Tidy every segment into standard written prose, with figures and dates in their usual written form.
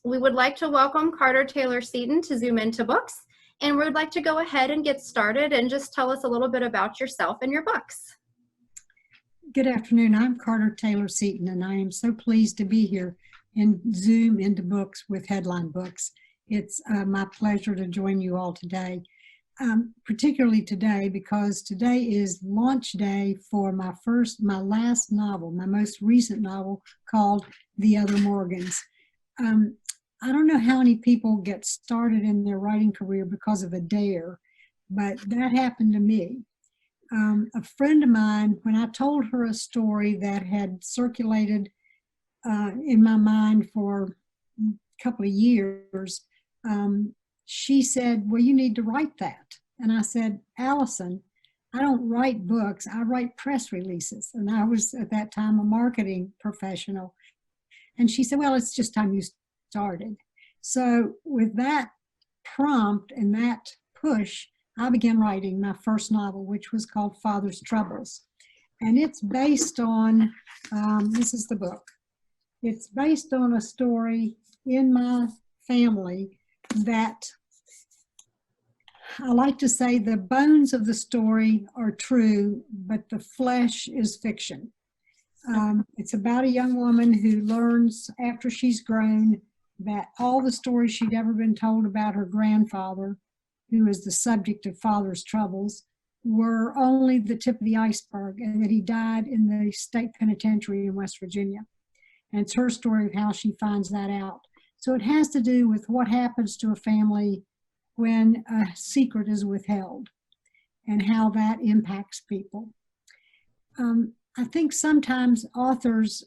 We would like to welcome Carter Taylor Seaton to Zoom Into Books, and we would like to go ahead and get started and just tell us a little bit about yourself and your books. Good afternoon. I'm Carter Taylor Seaton, and I am so pleased to be here in Zoom Into Books with Headline Books. It's my pleasure to join you all today, particularly today because today is launch day for my last novel, my most recent novel called The Other Morgans. I don't know how many people get started in their writing career because of a dare, but that happened to me. A friend of mine, when I told her a story that had circulated in my mind for a couple of years, she said, well, you need to write that. And I said, Allison, I don't write books, I write press releases. And I was at that time a marketing professional. And she said, well, it's just time you started. So with that prompt and that push, I began writing my first novel, which was called Father's Troubles. And it's based on, this is the book. It's based on a story in my family that I like to say the bones of the story are true, but the flesh is fiction. It's about a young woman who learns after she's grown that all the stories she'd ever been told about her grandfather, who is the subject of Father's Troubles, were only the tip of the iceberg, and that he died in the state penitentiary in West Virginia. And it's her story of how she finds that out. So it has to do with what happens to a family when a secret is withheld and how that impacts people. I think sometimes authors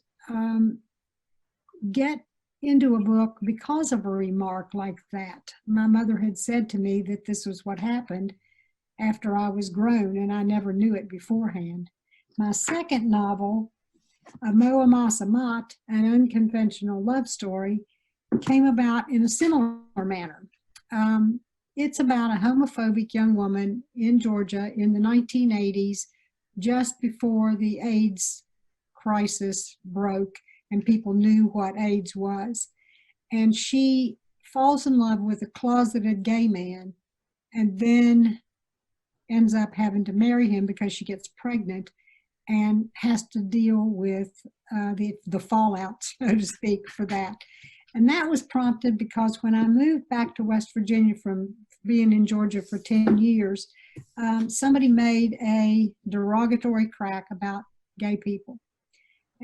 get into a book because of a remark like that. My mother had said to me that this was what happened after I was grown, and I never knew it beforehand. My second novel, Amat, an unconventional love story, came about in a similar manner. It's about a homophobic young woman in Georgia in the 1980s, just before the AIDS crisis broke and people knew what AIDS was. And she falls in love with a closeted gay man and then ends up having to marry him because she gets pregnant and has to deal with the fallout, so to speak, for that. And that was prompted because when I moved back to West Virginia from being in Georgia for 10 years, somebody made a derogatory crack about gay people.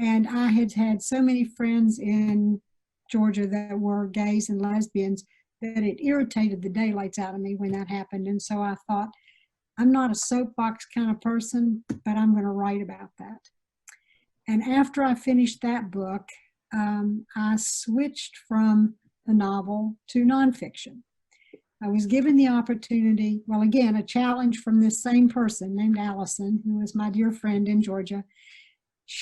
And I had had so many friends in Georgia that were gays and lesbians that it irritated the daylights out of me when that happened. And so I thought, I'm not a soapbox kind of person, but I'm going to write about that. And after I finished that book, I switched from the novel to nonfiction. I was given the opportunity, well, again, a challenge from this same person named Allison, who was my dear friend in Georgia.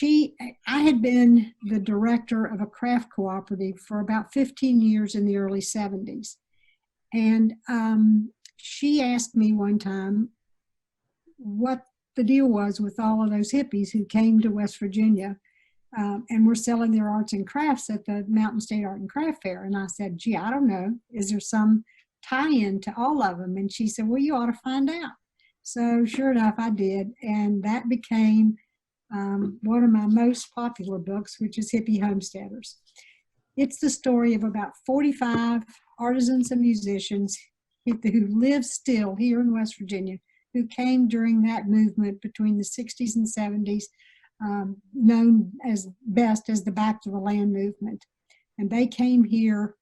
I had been the director of a craft cooperative for about 15 years in the early 70s. And she asked me one time what the deal was with all of those hippies who came to West Virginia and were selling their arts and crafts at the Mountain State Art and Craft Fair. And I said, gee, I don't know. Is there some tie-in to all of them? And she said, well, you ought to find out. So sure enough, I did. And that became one of my most popular books, which is Hippie Homesteaders. It's the story of about 45 artisans and musicians who live still here in West Virginia, who came during that movement between the 60s and 70s, known as best as the Back to the Land movement. And they came here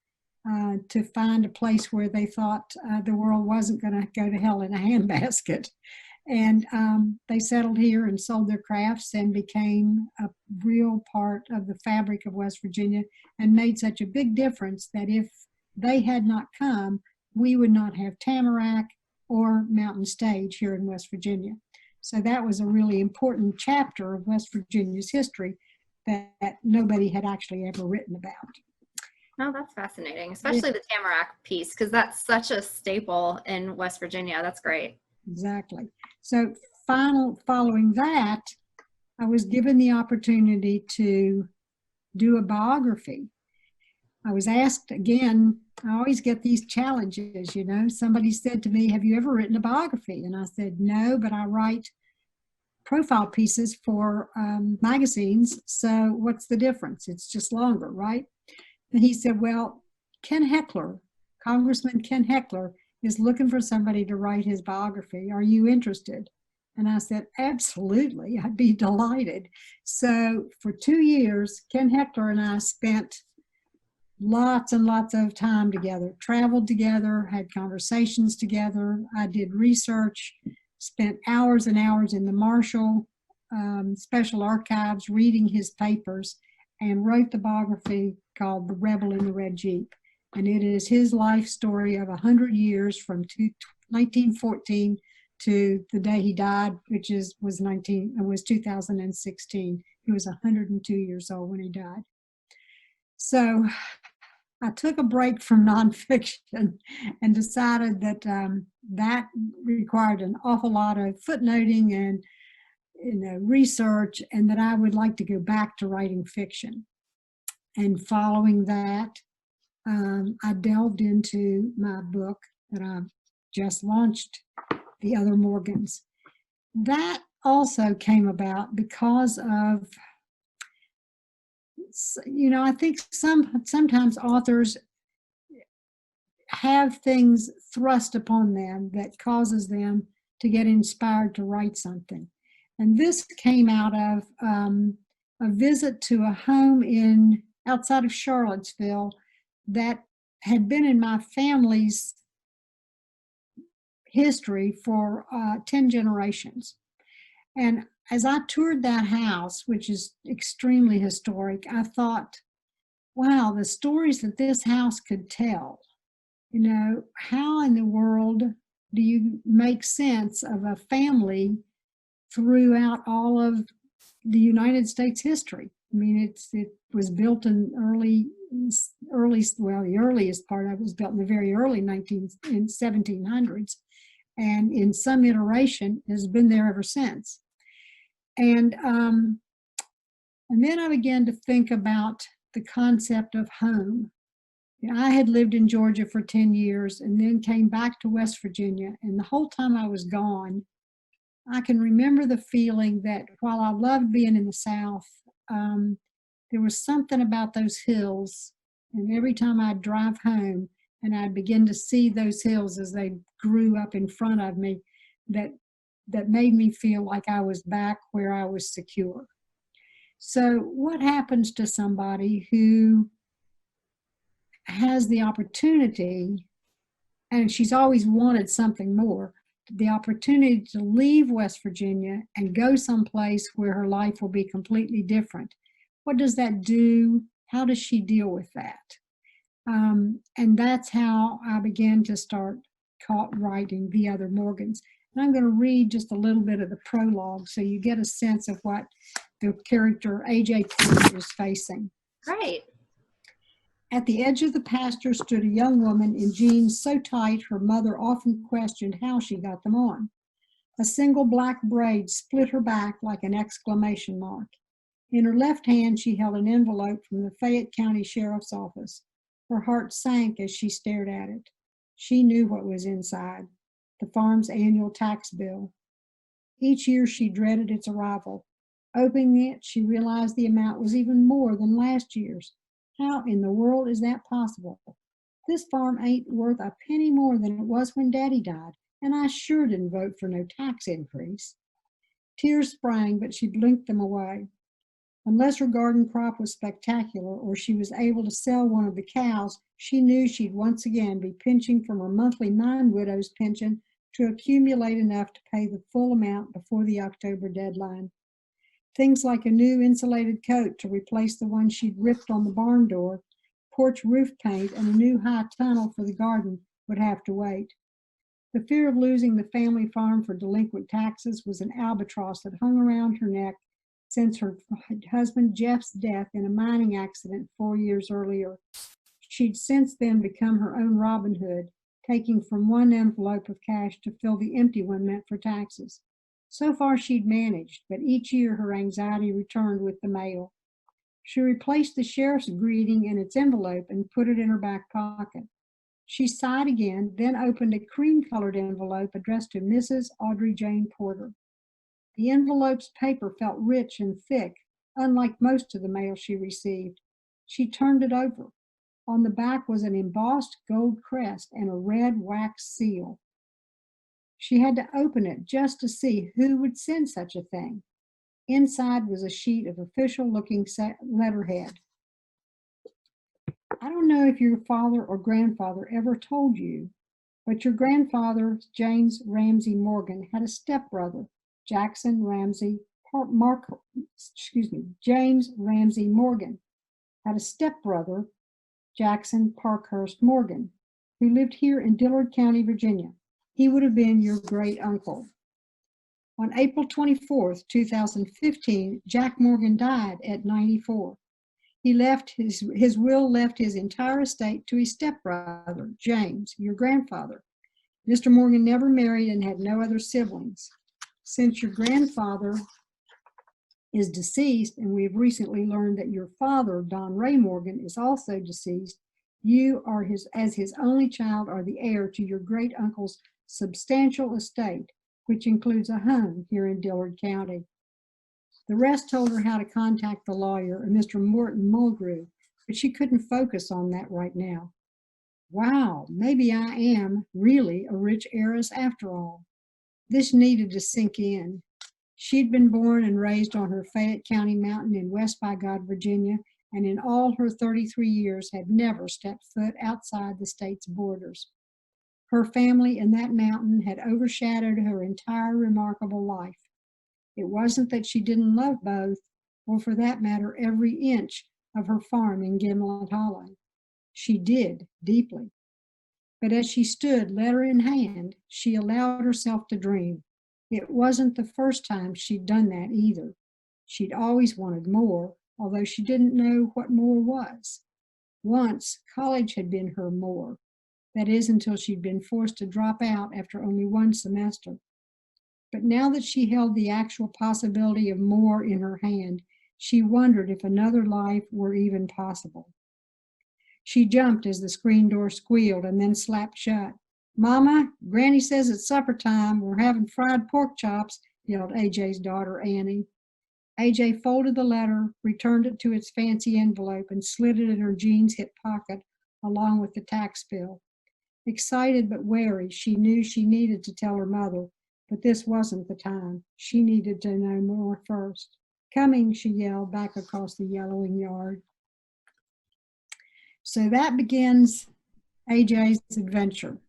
to find a place where they thought the world wasn't going to go to hell in a handbasket. And they settled here and sold their crafts and became a real part of the fabric of West Virginia and made such a big difference that if they had not come, we would not have Tamarack or Mountain Stage here in West Virginia. So that was a really important chapter of West Virginia's history that nobody had actually ever written about. Oh, that's fascinating, especially the Tamarack piece, because that's such a staple in West Virginia. That's great. Exactly. So following that, I was given the opportunity to do a biography. I was asked again, I always get these challenges, you know. Somebody said to me, have you ever written a biography? And I said, no, but I write profile pieces for magazines. So what's the difference? It's just longer, right? And he said, well, Ken Hechler, Congressman Ken Hechler, is looking for somebody to write his biography. Are you interested? And I said, absolutely, I'd be delighted. So for 2 years, Ken Hechler and I spent lots and lots of time together, traveled together, had conversations together. I did research, spent hours and hours in the Marshall Special Archives reading his papers, and wrote the biography called The Rebel in the Red Jeep. And it is his life story of 100 years from 1914 to the day he died, which was 2016. He was 102 years old when he died. So I took a break from nonfiction and decided that that required an awful lot of footnoting and research, and that I would like to go back to writing fiction. And following that, I delved into my book that I just launched, The Other Morgans. That also came about because of, I think sometimes authors have things thrust upon them that causes them to get inspired to write something. And this came out of a visit to a home outside of Charlottesville that had been in my family's history for 10 generations. And as I toured that house, which is extremely historic, I thought, wow, the stories that this house could tell. How in the world do you make sense of a family throughout all of the United States history? I mean, it was built in the earliest part of it was built in the very early 1700s, and in some iteration has been there ever since. And then I began to think about the concept of home. I had lived in Georgia for 10 years and then came back to West Virginia. And the whole time I was gone, I can remember the feeling that while I loved being in the South, there was something about those hills. And every time I'd drive home and I'd begin to see those hills as they grew up in front of me, that made me feel like I was back where I was secure. So what happens to somebody who has the opportunity, and she's always wanted something more, the opportunity to leave West Virginia and go someplace where her life will be completely different? What does that do? How does she deal with that? And that's how I began to start writing The Other Morgans. And I'm going to read just a little bit of the prologue so you get a sense of what the character A.J. Quinn is facing. Great. At the edge of the pasture stood a young woman in jeans so tight her mother often questioned how she got them on. A single black braid split her back like an exclamation mark. In her left hand, she held an envelope from the Fayette County Sheriff's Office. Her heart sank as she stared at it. She knew what was inside, the farm's annual tax bill. Each year she dreaded its arrival. Opening it, she realized the amount was even more than last year's. How in the world is that possible? This farm ain't worth a penny more than it was when Daddy died, and I sure didn't vote for no tax increase. Tears sprang, but she blinked them away. Unless her garden crop was spectacular or she was able to sell one of the cows, she knew she'd once again be pinching from her monthly 9 widows pension to accumulate enough to pay the full amount before the October deadline. Things like a new insulated coat to replace the one she'd ripped on the barn door, porch roof paint, and a new high tunnel for the garden would have to wait. The fear of losing the family farm for delinquent taxes was an albatross that hung around her neck since her husband Jeff's death in a mining accident 4 years earlier. She'd since then become her own Robin Hood, taking from one envelope of cash to fill the empty one meant for taxes. So far she'd managed, but each year her anxiety returned with the mail. She replaced the sheriff's greeting in its envelope and put it in her back pocket. She sighed again, then opened a cream-colored envelope addressed to Mrs. Audrey Jane Porter. The envelope's paper felt rich and thick, unlike most of the mail she received. She turned it over. On the back was an embossed gold crest and a red wax seal. She had to open it just to see who would send such a thing. Inside was a sheet of official-looking letterhead. I don't know if your father or grandfather ever told you, but your grandfather, James Ramsey Morgan, had a stepbrother, James Ramsey Morgan, had a stepbrother, Jackson Parkhurst Morgan, who lived here in Dillard County, Virginia. He would have been your great uncle. On April 24th, 2015, Jack Morgan died at 94. He left his will left his entire estate to his stepbrother, James, your grandfather. Mr. Morgan never married and had no other siblings. Since your grandfather is deceased, and we have recently learned that your father, Don Ray Morgan, is also deceased, you are as his only child are the heir to your great uncle's substantial estate, which includes a home here in Dillard County. The rest told her how to contact the lawyer, Mr. Morton Mulgrew, but she couldn't focus on that right now. Wow, maybe I am really a rich heiress after all. This needed to sink in. She'd been born and raised on her Fayette County mountain in West by God, Virginia, and in all her 33 years had never stepped foot outside the state's borders. Her family in that mountain had overshadowed her entire remarkable life. It wasn't that she didn't love both, or for that matter, every inch of her farm in Gimlet Hollow. She did, deeply. But as she stood, letter in hand, she allowed herself to dream. It wasn't the first time she'd done that either. She'd always wanted more, although she didn't know what more was. Once, college had been her more. That is, until she'd been forced to drop out after only one semester. But now that she held the actual possibility of more in her hand, she wondered if another life were even possible. She jumped as the screen door squealed and then slapped shut. "Mama, Granny says it's supper time. We're having fried pork chops," yelled AJ's daughter, Annie. AJ folded the letter, returned it to its fancy envelope, and slid it in her jeans hip pocket along with the tax bill. Excited but wary, she knew she needed to tell her mother, but this wasn't the time. She needed to know more first. "Coming," she yelled back across the yellowing yard. So that begins AJ's adventure.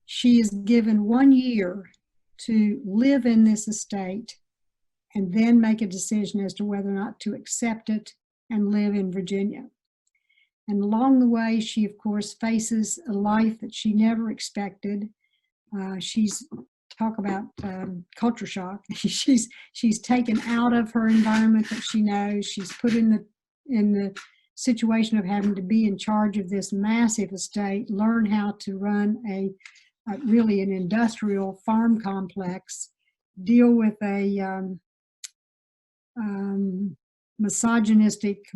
She is given 1 year to live in this estate and then make a decision as to whether or not to accept it and live in Virginia. And along the way, she, of course, faces a life that she never expected. She's talk about culture shock. she's taken out of her environment that she knows. She's put in the situation of having to be in charge of this massive estate, learn how to run really an industrial farm complex, deal with a misogynistic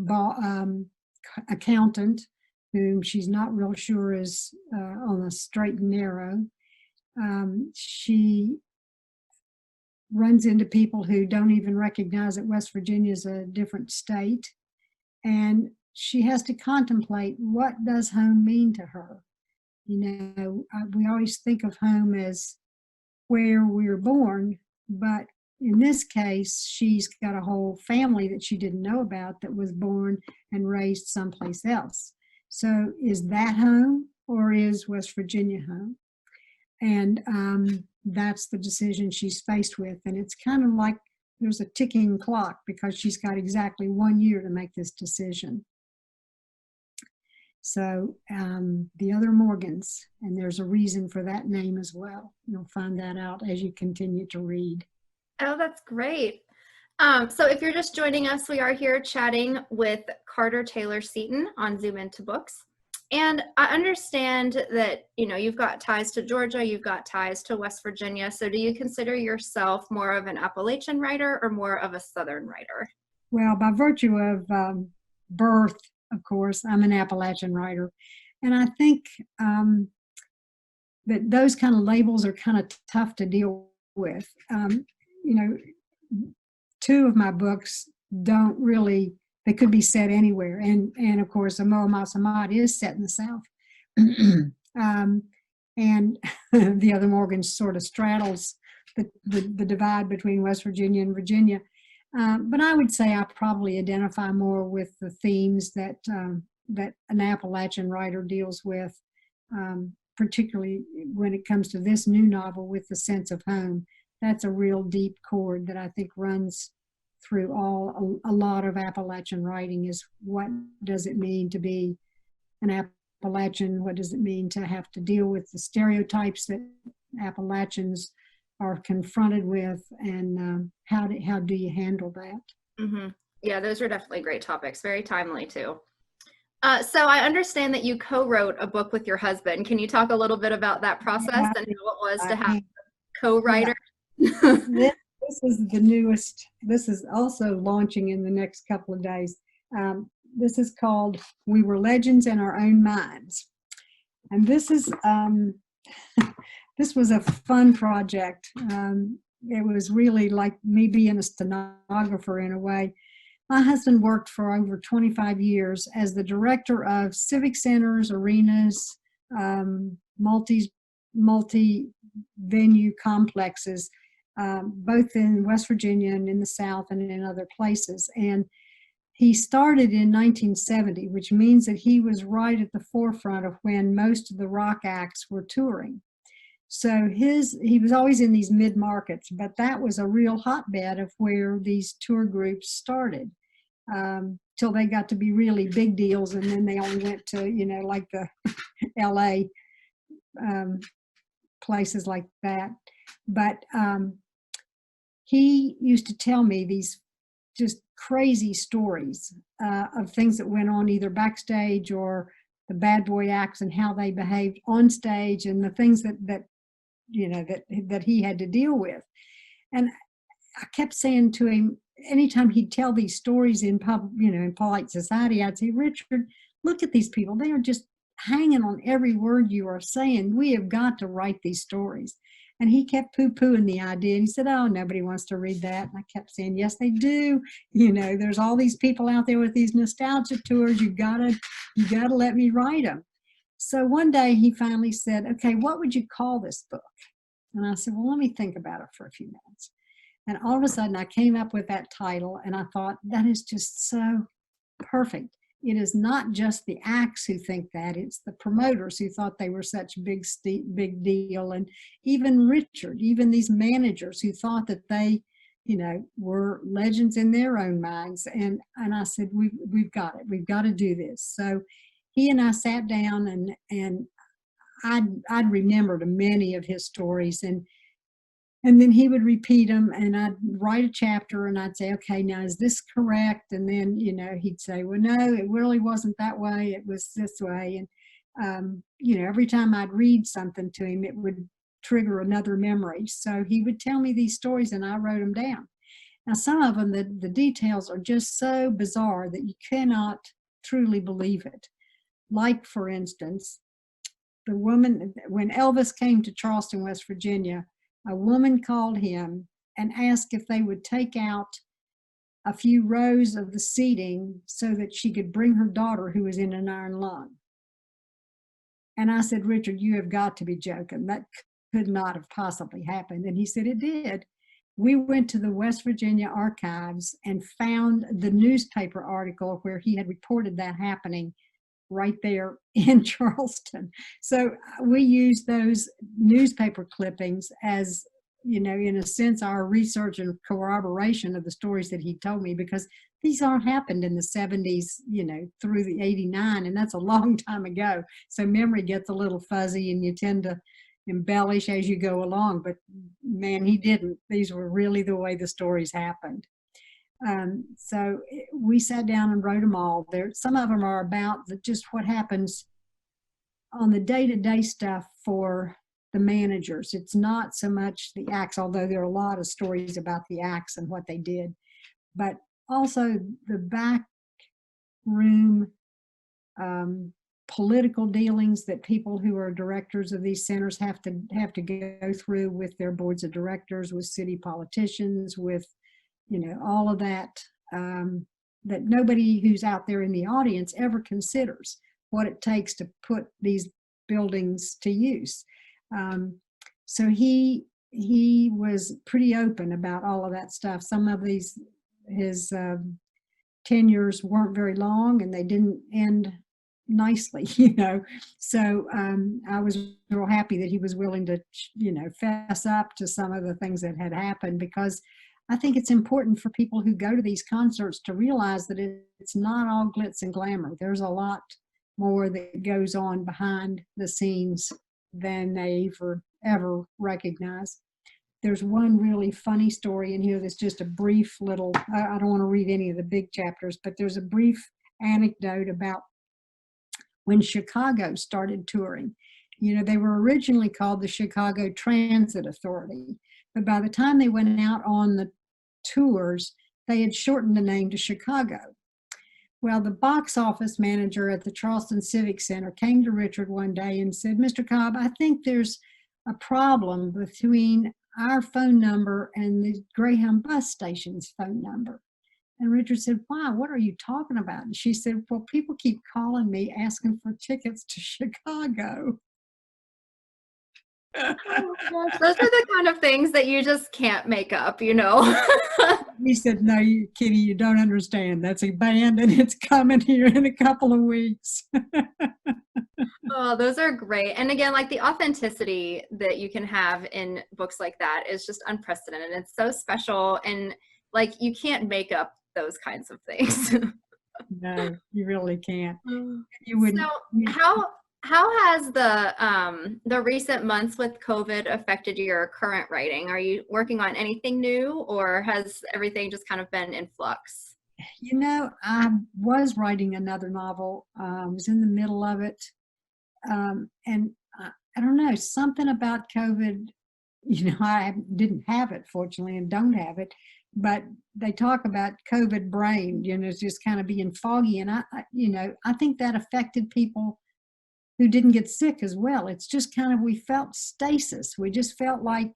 accountant whom she's not real sure is on the straight and narrow. She runs into people who don't even recognize that West Virginia is a different state, and she has to contemplate, what does home mean to her? You know, we always think of home as where we're born, but in this case, she's got a whole family that she didn't know about that was born and raised someplace else. So is that home, or is West Virginia home? And that's the decision she's faced with. And it's kind of like there's a ticking clock, because she's got exactly 1 year to make this decision. So the other Morgans, and there's a reason for that name as well. You'll find that out as you continue to read. Oh, that's great. So if you're just joining us, we are here chatting with Carter Taylor Seaton on Zoom Into Books. And I understand that, you know, you've got ties to Georgia, you've got ties to West Virginia. So do you consider yourself more of an Appalachian writer or more of a Southern writer? Well, by virtue of birth, of course. I'm an Appalachian writer. And I think that those kind of labels are kind of tough to deal with. You know, two of my books don't really, they could be set anywhere. And of course, Amat is set in the South. And the other Morgan sort of straddles the divide between West Virginia and Virginia. But I would say I probably identify more with the themes that that an Appalachian writer deals with, particularly when it comes to this new novel with the sense of home. That's a real deep chord that I think runs through a lot of Appalachian writing, is what does it mean to be an Appalachian? What does it mean to have to deal with the stereotypes that Appalachians are confronted with, and how do you handle that? Mm-hmm. Yeah, those are definitely great topics, very timely too. So I understand that you co-wrote a book with your husband. Can you talk a little bit about that process and how it was to have a co-writer? Yeah. This is the newest. This is also launching in the next couple of days. This is called We Were Legends in Our Own Minds. And this is this was a fun project. It was really like me being a stenographer in a way. My husband worked for over 25 years as the director of civic centers, arenas, multi-venue complexes, both in West Virginia and in the South and in other places. And he started in 1970, which means that he was right at the forefront of when most of the rock acts were touring. So he was always in these mid-markets, but that was a real hotbed of where these tour groups started, till they got to be really big deals, and then they only went to, like the LA places like that. But he used to tell me these just crazy stories of things that went on either backstage or the bad boy acts and how they behaved on stage, and the things that he had to deal with. And I kept saying to him, anytime he'd tell these stories in in polite society, I'd say, Richard, look at these people. They are just hanging on every word you are saying. We have got to write these stories. And he kept poo-pooing the idea. And he said, oh, nobody wants to read that. And I kept saying, yes, they do. There's all these people out there with these nostalgia tours. You gotta let me write them. So one day he finally said, okay, what would you call this book? And I said, well, let me think about it for a few minutes. And all of a sudden I came up with that title, and I thought, that is just so perfect. It is not just the acts who think that, it's the promoters who thought they were such big deal. And even Richard, even these managers who thought that they, were legends in their own minds. And I said, we've got it. We've got to do this. So he and I sat down, and I'd remembered many of his stories, and then he would repeat them, and I'd write a chapter, and I'd say, okay, now is this correct? And then, he'd say, well, no, it really wasn't that way. It was this way. And, every time I'd read something to him, it would trigger another memory. So he would tell me these stories, and I wrote them down. Now, some of them, the details are just so bizarre that you cannot truly believe it. Like, for instance, the woman, when Elvis came to Charleston, West Virginia, a woman called him and asked if they would take out a few rows of the seating so that she could bring her daughter who was in an iron lung. And I said, Richard, you have got to be joking. That could not have possibly happened. And he said, it did. We went to the West Virginia archives and found the newspaper article where he had reported that happening right there in Charleston. So we use those newspaper clippings as, in a sense, our research and corroboration of the stories that he told me, because these aren't happened in the 70s, through the 89, and that's a long time ago. So memory gets a little fuzzy, and you tend to embellish as you go along. But man, he didn't. These were really the way the stories happened. So we sat down and wrote them all. Some of them are about just what happens on the day-to-day stuff for the managers. It's not so much the acts, although there are a lot of stories about the acts and what they did, but also the room political dealings that people who are directors of these centers have to go through with their boards of directors, with city politicians, with, you know, all of that, that nobody who's out there in the audience ever considers what it takes to put these buildings to use. So he was pretty open about all of that stuff. Some of his tenures weren't very long, and they didn't end nicely, you know. So I was real happy that he was willing to, you know, fess up to some of the things that had happened, because I think it's important for people who go to these concerts to realize that it's not all glitz and glamour. There's a lot more that goes on behind the scenes than they ever recognize. There's one really funny story in here that's just a brief little, I don't want to read any of the big chapters, but there's a brief anecdote about when Chicago started touring. You know, they were originally called the Chicago Transit Authority, but by the time they went out on the tours, they had shortened the name to Chicago. Well, the box office manager at the Charleston Civic Center came to Richard one day and said, "Mr. Cobb, I think there's a problem between our phone number and the Greyhound bus station's phone number." And Richard said, "Why? What are you talking about?" And she said, "Well, people keep calling me asking for tickets to Chicago." Oh my gosh, those are the kind of things that you just can't make up, you know. He said, "No, Kitty, you don't understand. That's a band, and it's coming here in a couple of weeks." Oh, those are great. And again, like the authenticity that you can have in books like that is just unprecedented. It's so special, and like you can't make up those kinds of things. No, you really can't. Mm. You wouldn't. So how has the recent months with COVID affected your current writing? Are you working on anything new, or has everything just kind of been in flux? You know, I was writing another novel. I was in the middle of it. And I don't know, something about COVID, you know, I didn't have it, fortunately, and don't have it, but they talk about COVID brain, you know, it's just kind of being foggy. And you know, I think that affected people who didn't get sick as well. It's just kind of, we felt stasis. We just felt like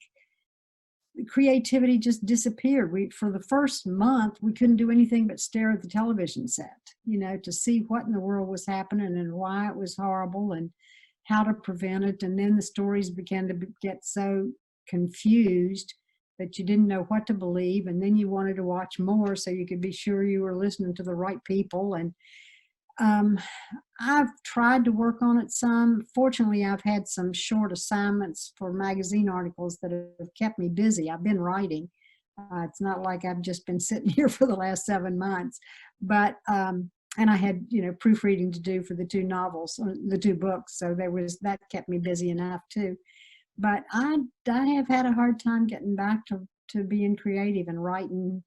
creativity just disappeared. For the first month, we couldn't do anything but stare at the television set, you know, to see what in the world was happening and why it was horrible and how to prevent it. And then the stories began to get so confused that you didn't know what to believe. And then you wanted to watch more so you could be sure you were listening to the right people. And I've tried to work on it some. Fortunately, I've had some short assignments for magazine articles that have kept me busy. I've been writing. It's not like I've just been sitting here for the last 7 months, but and I had, you know, proofreading to do for the 2 novels, or the 2 books. So that kept me busy enough too. But I have had a hard time getting back to being creative and writing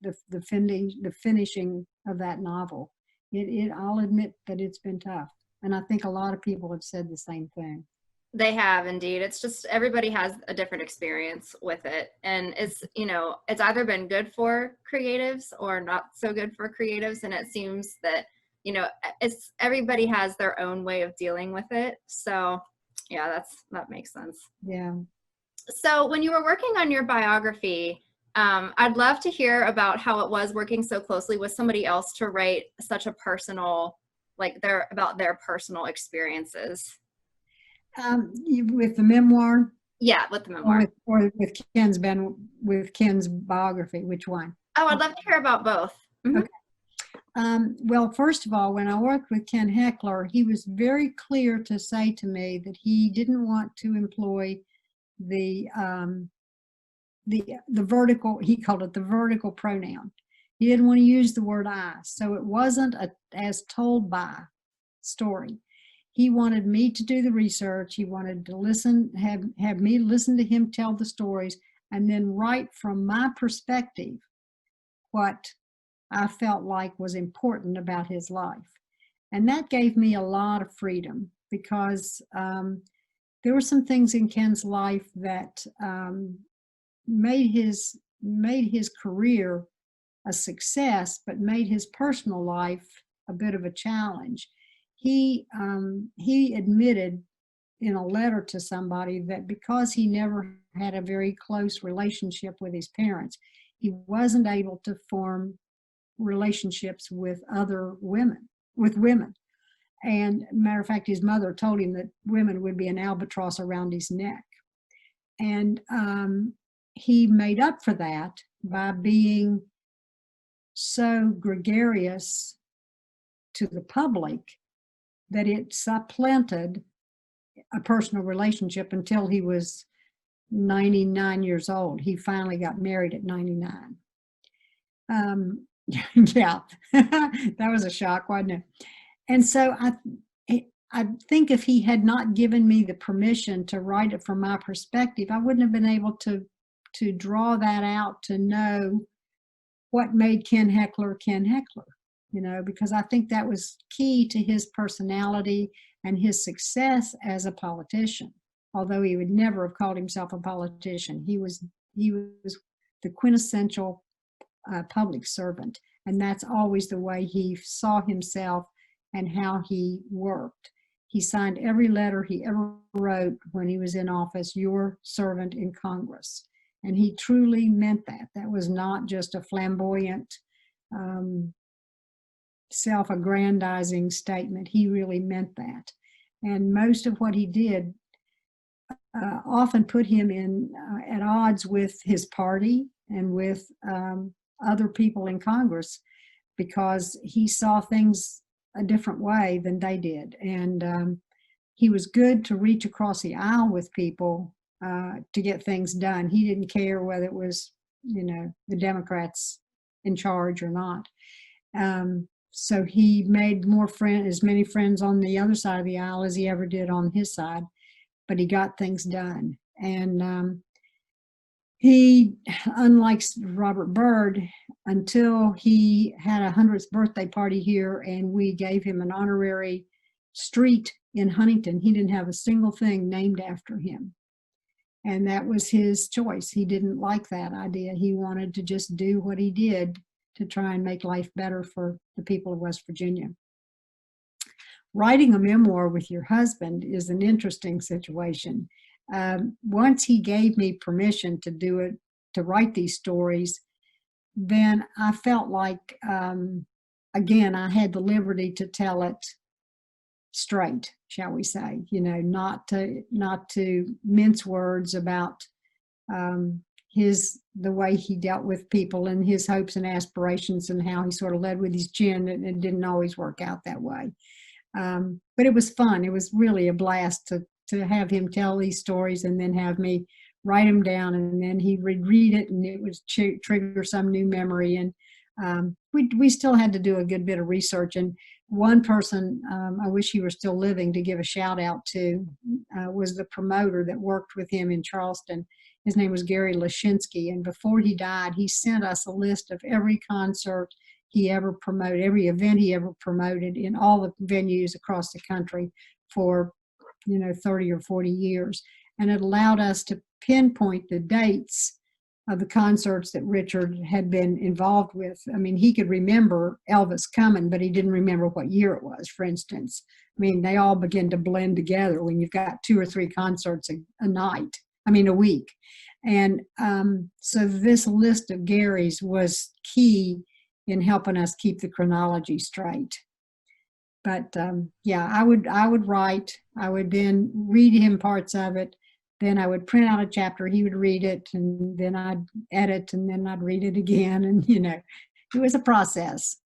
the finishing of that novel. I'll admit that it's been tough, and I think a lot of people have said the same thing. They have indeed. It's just everybody has a different experience with it, and it's, you know, it's either been good for creatives or not so good for creatives, and it seems that, you know, it's everybody has their own way of dealing with it. So yeah, that makes sense. Yeah. So when you were working on your biography, I'd love to hear about how it was working so closely with somebody else to write such a personal, like about their personal experiences. With the memoir? Yeah, with the memoir. Or with Ken's biography, which one? Oh, I'd love to hear about both. Mm-hmm. Okay. Well, first of all, when I worked with Ken Hechler, he was very clear to say to me that he didn't want to employ the vertical, he called it the vertical pronoun. He didn't want to use the word I, so it wasn't a as told by story. He wanted me to do the research. He wanted to have me listen to him tell the stories, and then write from my perspective what I felt like was important about his life. And that gave me a lot of freedom, because there were some things in Ken's life that made his career a success, but made his personal life a bit of a challenge. He admitted in a letter to somebody that because he never had a very close relationship with his parents, he wasn't able to form relationships with other women, And matter of fact, his mother told him that women would be an albatross around his neck. And he made up for that by being so gregarious to the public that it supplanted a personal relationship until he was 99 years old. He finally got married at 99. Yeah, that was a shock, wasn't it? And so I think if he had not given me the permission to write it from my perspective, I wouldn't have been able to draw that out, to know what made Ken Hechler Ken Hechler, because I think that was key to his personality and his success as a politician. Although he would never have called himself a politician, he was the quintessential public servant, and that's always the way he saw himself and how he worked. He signed every letter he ever wrote when he was in office, "Your servant in Congress." And he truly meant that. That was not just a flamboyant, self-aggrandizing statement. He really meant that. And most of what he did often put him at odds with his party and with other people in Congress, because he saw things a different way than they did. And he was good to reach across the aisle with people to get things done. He didn't care whether it was, the Democrats in charge or not. So he made as many friends on the other side of the aisle as he ever did on his side, but he got things done. And he, unlike Robert Byrd, until he had a 100th birthday party here and we gave him an honorary street in Huntington, he didn't have a single thing named after him. And that was his choice. He didn't like that idea. He wanted to just do what he did to try and make life better for the people of West Virginia. Writing a memoir with your husband is an interesting situation. Once he gave me permission to write these stories, then I felt like, again, I had the liberty to tell it straight, shall we say, not to mince words about the way he dealt with people and his hopes and aspirations and how he sort of led with his chin, and it didn't always work out that way. But it was fun. It was really a blast to have him tell these stories and then have me write them down, and then he would read it and it would trigger some new memory. And we still had to do a good bit of research. And one person, I wish he were still living, to give a shout out to, was the promoter that worked with him in Charleston. His name was Gary Lashinsky, and before he died, he sent us a list of every concert he ever promoted, every event he ever promoted in all the venues across the country for 30 or 40 years. And it allowed us to pinpoint the dates of the concerts that Richard had been involved with. I mean, he could remember Elvis coming, but he didn't remember what year it was, for instance. I mean, they all begin to blend together when you've got 2 or 3 concerts a week. And so this list of Gary's was key in helping us keep the chronology straight. But I would write. I would then read him parts of it. Then I would print out a chapter. He would read it, and then I'd edit, and then I'd read it again. And it was a process.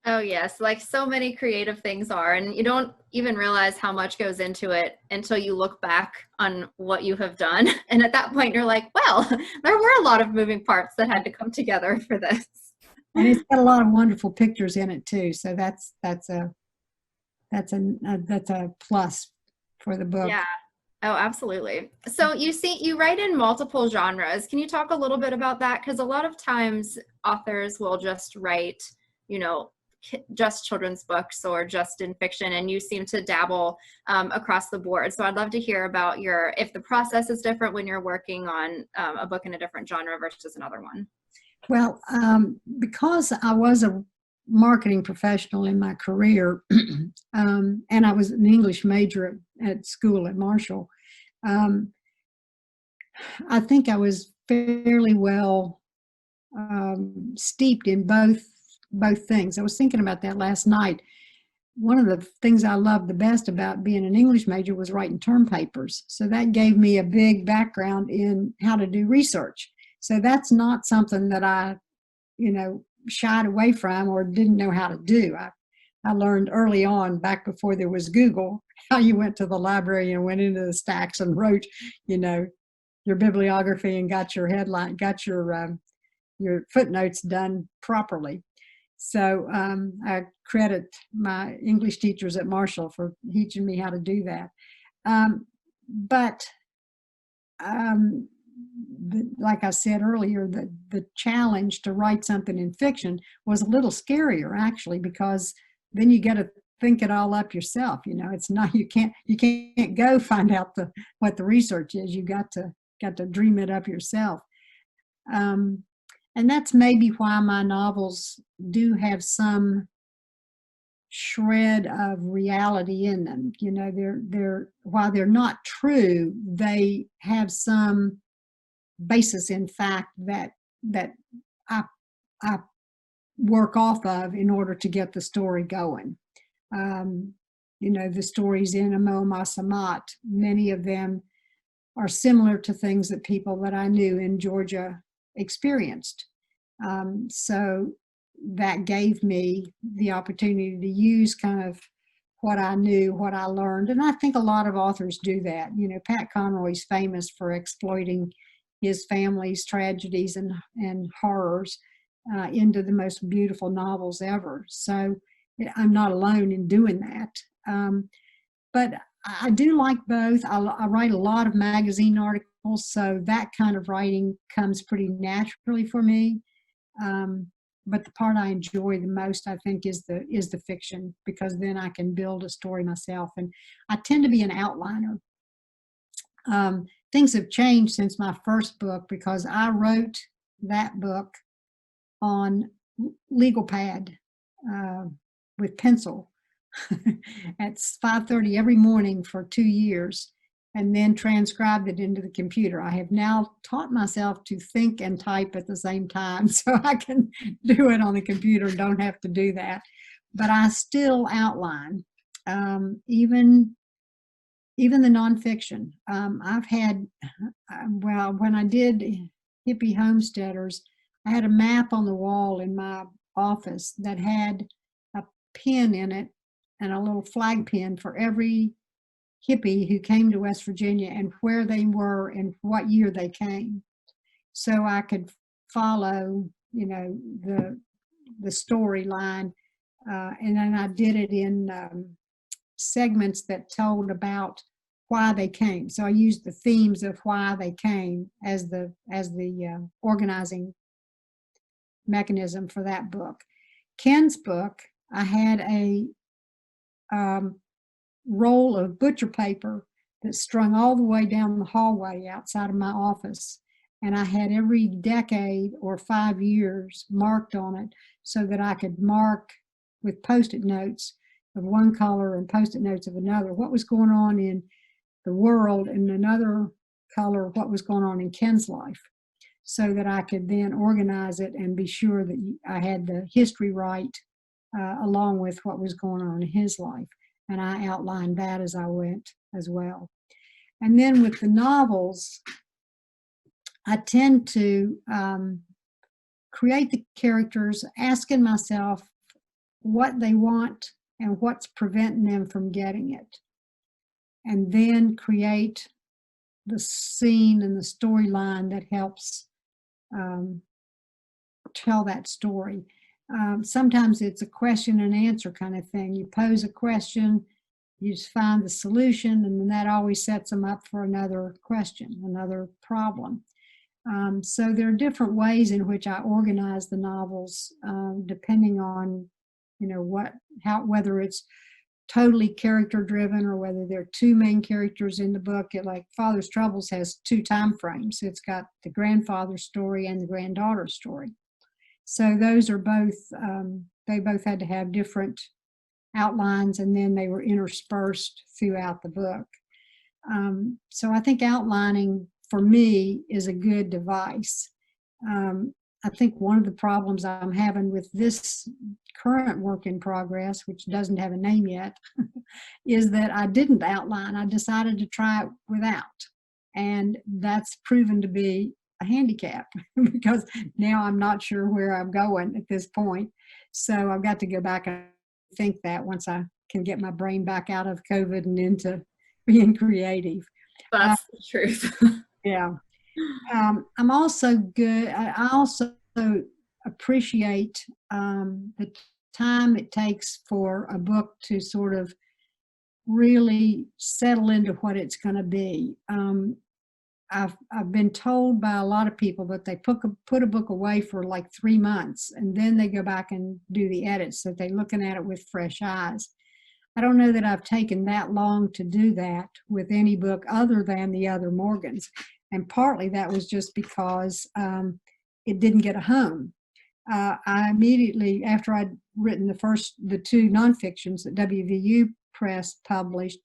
Oh yes, like so many creative things are, and you don't even realize how much goes into it until you look back on what you have done. And at that point, you're like, well, there were a lot of moving parts that had to come together for this. And it's got a lot of wonderful pictures in it too. So that's a plus for the book. Yeah. Oh, absolutely. So you write in multiple genres. Can you talk a little bit about that? Because a lot of times authors will just write, just children's books or just in fiction, and you seem to dabble across the board. So I'd love to hear about if the process is different when you're working on a book in a different genre versus another one. Well, because I was a marketing professional in my career, and I was an English major at school at Marshall, um, I think I was fairly well steeped in both things. I was thinking about that last night. One of the things I loved the best about being an English major was writing term papers. So that gave me a big background in how to do research. So that's not something that I, shied away from or didn't know how to do. I learned early on, back before there was Google, how you went to the library and went into the stacks and wrote, your bibliography and got your headline, got your footnotes done properly. So I credit my English teachers at Marshall for teaching me how to do that. But like I said earlier, the challenge to write something in fiction was a little scarier, actually, because then you got to think it all up yourself. It's not, you can't go find out what the research is. You got to dream it up yourself. And that's maybe why my novels do have some shred of reality in them. They're while they're not true, they have some basis in fact that I work off of in order to get the story going. The stories in Amat, many of them are similar to things that people that I knew in Georgia experienced. So that gave me the opportunity to use kind of what I knew, what I learned. And I think a lot of authors do that. Pat Conroy's famous for exploiting his family's tragedies and horrors into the most beautiful novels ever. So I'm not alone in doing that. But I do like both. I write a lot of magazine articles, so that kind of writing comes pretty naturally for me. But the part I enjoy the most, I think, is the fiction, because then I can build a story myself. And I tend to be an outliner. Things have changed since my first book, because I wrote that book on legal pad with pencil at 5:30 every morning for 2 years, and then transcribed it into the computer. I have now taught myself to think and type at the same time, so I can do it on the computer, don't have to do that. But I still outline, even the nonfiction. I've had, when I did Hippie Homesteaders, I had a map on the wall in my office that had a pin in it and a little flag pin for every hippie who came to West Virginia and where they were and what year they came. So I could follow, the storyline. And then I did it in segments that told about why they came. So I used the themes of why they came as the organizing mechanism for that book. Ken's book, I had a roll of butcher paper that strung all the way down the hallway outside of my office. And I had every decade or 5 years marked on it, so that I could mark with Post-it notes of one color and Post-it notes of another what was going on in the world, and another color what was going on in Ken's life, so that I could then organize it and be sure that I had the history right along with what was going on in his life. And I outlined that as I went as well. And then with the novels, I tend to create the characters, asking myself what they want and what's preventing them from getting it. And then create the scene and the storyline that helps tell that story. Sometimes it's a question and answer kind of thing. You pose a question, you just find the solution, and then that always sets them up for another question, another problem. So there are different ways in which I organize the novels, depending on, whether it's totally character driven or whether there are two main characters in the book. Like Father's Troubles has two time frames. It's got the grandfather's story and the granddaughter's story. So those are both, they both had to have different outlines, and then they were interspersed throughout the book. So I think outlining for me is a good device. I think one of the problems I'm having with this current work in progress, which doesn't have a name yet, is that I didn't outline. I decided to try it without. And that's proven to be a handicap because now I'm not sure where I'm going at this point. So I've got to go back and think that once I can get my brain back out of COVID and into being creative. That's the truth. Yeah. I'm also good. I also appreciate the time it takes for a book to sort of really settle into what it's going to be. I've been told by a lot of people that they put a book away for like 3 months and then they go back and do the edits, so they're looking at it with fresh eyes. I don't know that I've taken that long to do that with any book other than the other Morgans. And partly that was just because it didn't get a home. I immediately, after I'd written the two nonfictions that WVU Press published,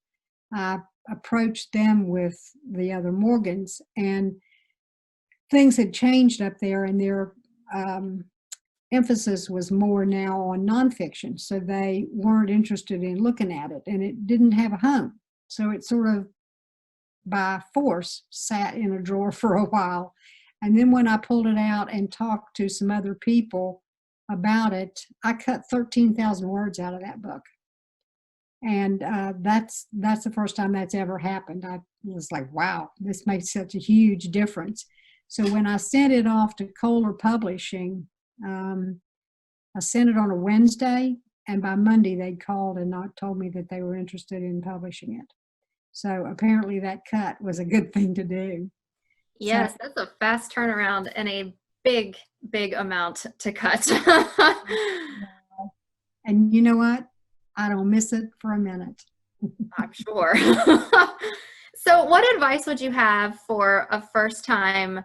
I approached them with the other Morgans, and things had changed up there, and their emphasis was more now on nonfiction. So they weren't interested in looking at it, and it didn't have a home. So it sort of by force sat in a drawer for a while. And then when I pulled it out and talked to some other people about it, I cut 13,000 words out of that book. And that's the first time that's ever happened. I was like, wow, this made such a huge difference. So when I sent it off to Kohler Publishing, I sent it on a Wednesday, and by Monday they'd called and not told me that they were interested in publishing it. So apparently that cut was a good thing to do. Yes, that's a fast turnaround and a big, big amount to cut. And you know what? I don't miss it for a minute. I'm sure. So what advice would you have for a first-time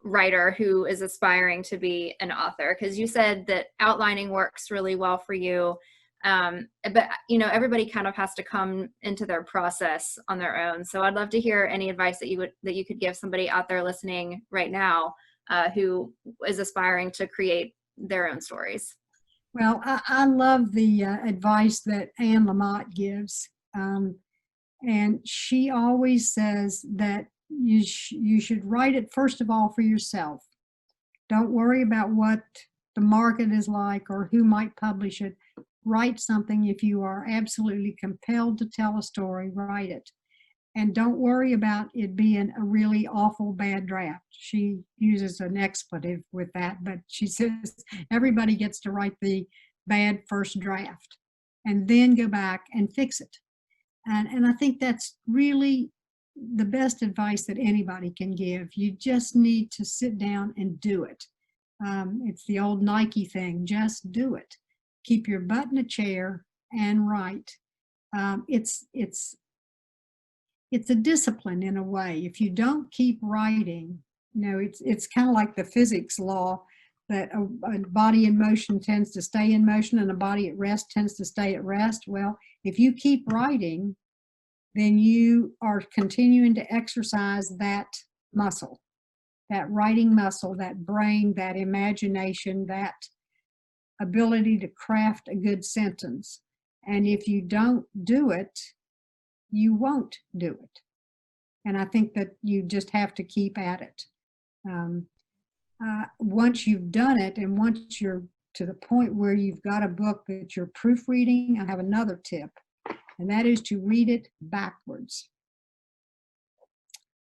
writer who is aspiring to be an author? Because you said that outlining works really well for you. But everybody kind of has to come into their process on their own. So I'd love to hear any advice that you could give somebody out there listening right now who is aspiring to create their own stories. Well, I love the advice that Anne Lamott gives. And she always says that you should write it, first of all, for yourself. Don't worry about what the market is like or who might publish it. Write something. If you are absolutely compelled to tell a story, write it. And don't worry about it being a really awful bad draft. She uses an expletive with that, but she says everybody gets to write the bad first draft and then go back and fix it. And I think that's really the best advice that anybody can give. You just need to sit down and do it. It's the old Nike thing, just do it. Keep your butt in a chair and write. It's a discipline in a way. If you don't keep writing, it's kind of like the physics law that a body in motion tends to stay in motion and a body at rest tends to stay at rest. Well, if you keep writing, then you are continuing to exercise that muscle, that writing muscle, that brain, that imagination, that ability to craft a good sentence. And if you don't do it, you won't do it. And I think that you just have to keep at it. Once you've done it, and once you're to the point where you've got a book that you're proofreading, I have another tip, and that is to read it backwards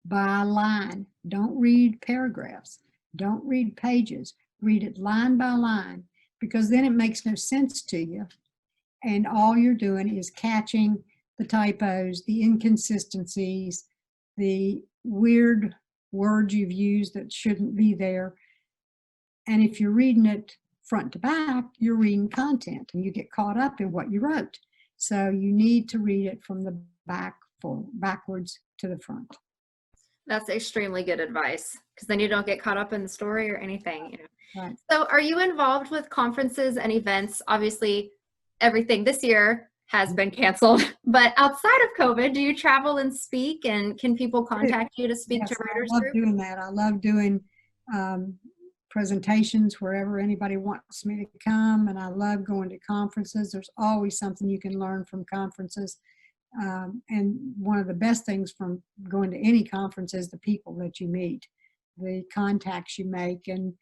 by line. Don't read paragraphs. Don't read pages. Read it line by line, because then it makes no sense to you. And all you're doing is catching the typos, the inconsistencies, the weird words you've used that shouldn't be there. And if you're reading it front to back, you're reading content and you get caught up in what you wrote. So you need to read it from the backwards to the front. That's extremely good advice, because then you don't get caught up in the story or anything. Right. So are you involved with conferences and events? Obviously, everything this year has been canceled, but outside of COVID, do you travel and speak, and can people contact you to speak to Yes, I writers love group? doing that. I love doing um, presentations wherever anybody wants me to come, and I love going to conferences. There's always something you can learn from conferences. And one of the best things from going to any conference is the people that you meet, the contacts you make. And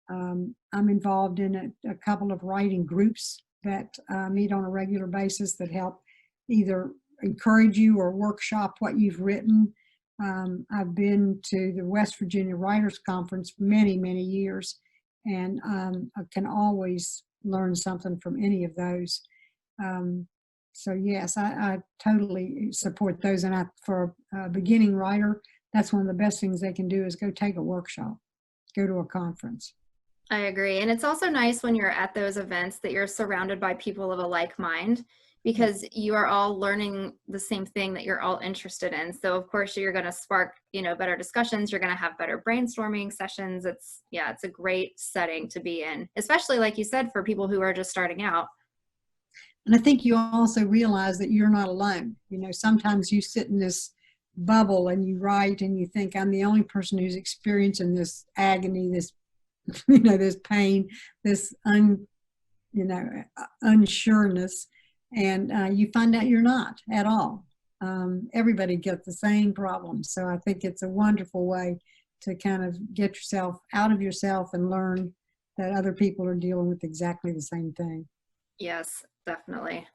I'm involved in a couple of writing groups that meet on a regular basis that help either encourage you or workshop what you've written. I've been to the West Virginia Writers Conference for many, many years, and I can always learn something from any of those. So yes, I totally support those. And for a beginning writer, that's one of the best things they can do is go take a workshop, go to a conference. I agree. And it's also nice when you're at those events that you're surrounded by people of a like mind, because you are all learning the same thing that you're all interested in. So of course you're going to spark, better discussions. You're going to have better brainstorming sessions. It's a great setting to be in, especially like you said, for people who are just starting out. And I think you also realize that you're not alone. Sometimes you sit in this bubble and you write and you think, I'm the only person who's experiencing this agony, this, this pain, this unsureness. And you find out you're not at all. Everybody gets the same problem. So I think it's a wonderful way to kind of get yourself out of yourself and learn that other people are dealing with exactly the same thing. Yes, definitely.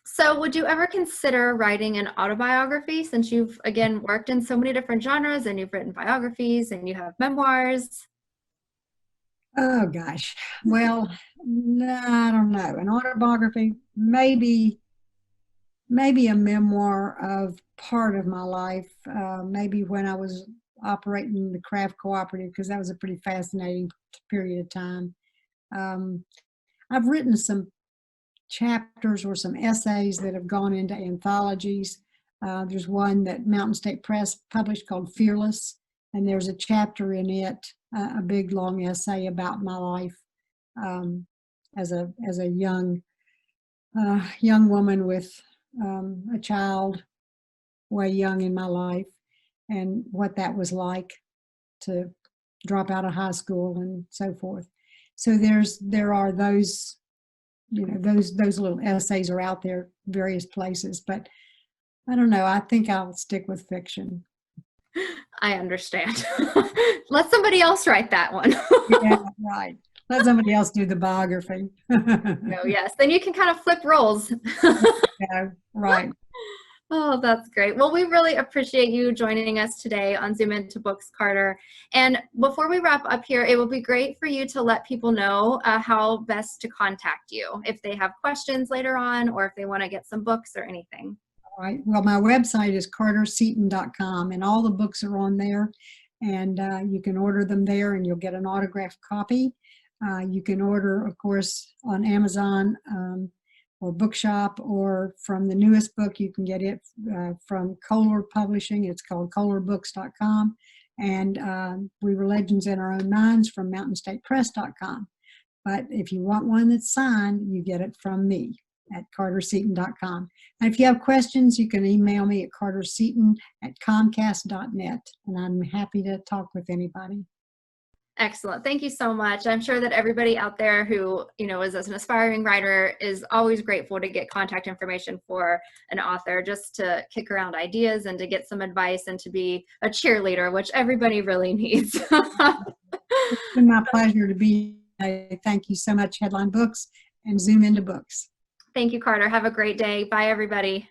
So would you ever consider writing an autobiography, since you've, again, worked in so many different genres and you've written biographies and you have memoirs? Oh gosh. Well, no, I don't know. An autobiography, maybe a memoir of part of my life, maybe when I was operating the craft cooperative, because that was a pretty fascinating period of time. I've written some chapters or some essays that have gone into anthologies. There's one that Mountain State Press published called Fearless, and there's a chapter in it, a big long essay about my life as a young woman with a child way young in my life, and what that was like to drop out of high school and so forth. So there are those, those little essays are out there various places, but I don't know. I think I'll stick with fiction. I understand. Let somebody else write that one. Yeah, right. Let somebody else do the biography. No, yes. Then you can kind of flip roles. Yeah, right. Oh, that's great. Well, we really appreciate you joining us today on Zoom Into Books, Carter. And before we wrap up here, it would be great for you to let people know how best to contact you if they have questions later on, or if they want to get some books or anything. All right. Well, my website is carterseaton.com, and all the books are on there. And you can order them there, and you'll get an autographed copy. You can order, of course, on Amazon or Bookshop, or from the newest book, you can get it from Kohler Publishing. It's called kohlerbooks.com. And We Were Legends in Our Own Minds from mountainstatepress.com. But if you want one that's signed, you get it from me at carterseaton.com. And if you have questions, you can email me at carterseaton@comcast.net, and I'm happy to talk with anybody. Excellent. Thank you so much. I'm sure that everybody out there who, is as an aspiring writer is always grateful to get contact information for an author, just to kick around ideas and to get some advice and to be a cheerleader, which everybody really needs. It's been my pleasure to be here. Thank you so much, Headline Books and Zoom Into Books. Thank you, Carter. Have a great day. Bye, everybody.